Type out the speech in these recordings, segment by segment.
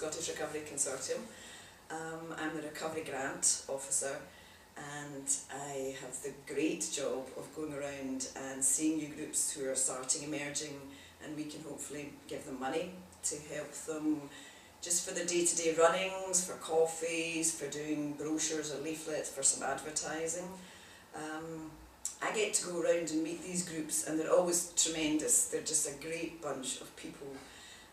Scottish Recovery Consortium. I'm the Recovery Grant Officer, and I have the great job of going around and seeing new groups who are starting, emerging, and we can hopefully give them money to help them just for the day-to-day runnings, for coffees, for doing brochures or leaflets, for some advertising. I get to go around and meet these groups, and they're always tremendous. They're just a great bunch of people.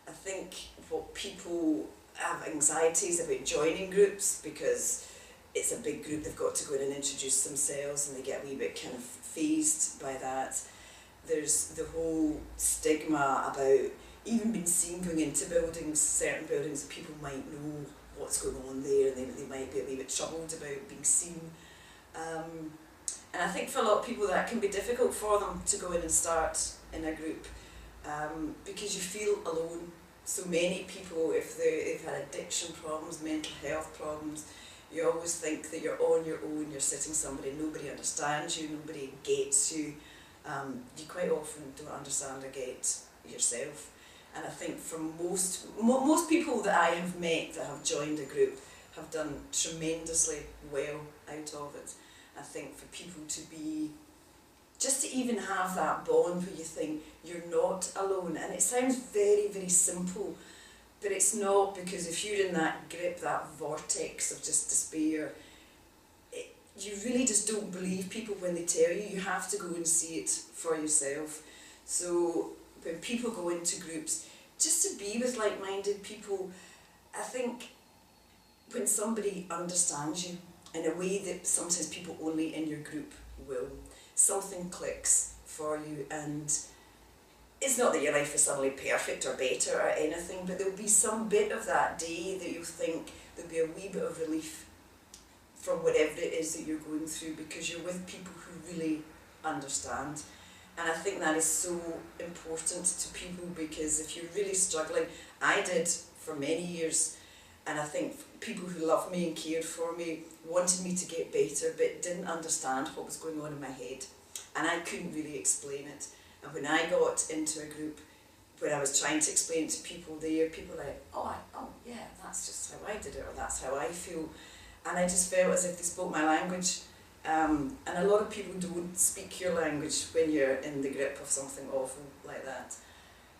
I think what people have anxieties about joining groups, because it's a big group, they've got to go in and introduce themselves and they get a wee bit kind of fazed by that. There's the whole stigma about even being seen going into buildings, certain buildings, people might know what's going on there and they might be a wee bit troubled about being seen. And I think for a lot of people that can be difficult for them to go in and start in a group because you feel alone. So many people, if they've had addiction problems, mental health problems, you always think that you're on your own, you're sitting somebody, nobody understands you, nobody gets you. You quite often don't understand or get yourself. And I think for most people that I have met that have joined a group have done tremendously well out of it. I think for people to be, just to even have that bond where you think you're not alone, and it sounds very, very simple, but it's not, because if you're in that grip, that vortex of just despair, you really just don't believe people when they tell you. You have to go and see it for yourself. So when people go into groups, just to be with like-minded people, I think when somebody understands you in a way that sometimes people only in your group will, something clicks for you, and it's not that your life is suddenly perfect or better or anything, but there'll be some bit of that day that you'll think there'll be a wee bit of relief from whatever it is that you're going through, because you're with people who really understand. And I think that is so important to people, because if you're really struggling, I did for many years, and I think people who loved me and cared for me wanted me to get better but didn't understand what was going on in my head, and I couldn't really explain it. And when I got into a group where I was trying to explain it to people there, people were like, oh yeah, that's just how I did it, or that's how I feel. And I just felt as if they spoke my language. And a lot of people don't speak your language when you're in the grip of something awful like that.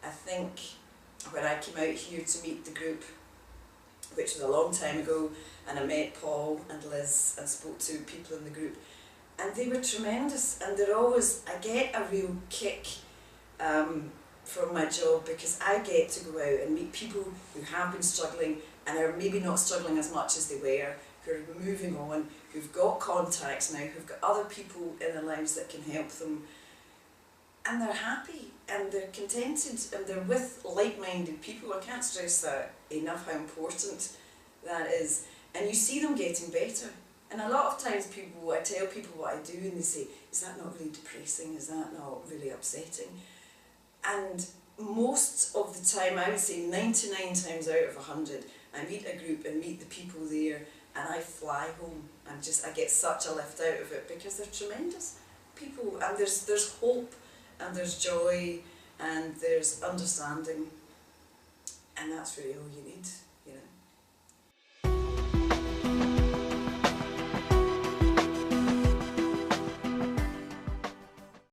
I think when I came out here to meet the group, which was a long time ago, and I met Paul and Liz and spoke to people in the group, and they were tremendous, and they're always, I get a real kick from my job, because I get to go out and meet people who have been struggling and are maybe not struggling as much as they were, who are moving on, who've got contacts now, who've got other people in their lives that can help them, and they're happy and they're contented and they're with like-minded people. I can't stress that enough, how important that is. And you see them getting better. And a lot of times I tell people what I do, and they say, is that not really depressing? Is that not really upsetting? And most of the time, I would say 99 times out of 100, I meet a group and meet the people there, and I fly home, and I get such a lift out of it, because they're tremendous people, and there's hope, and there's joy, and there's understanding, and that's really all you need.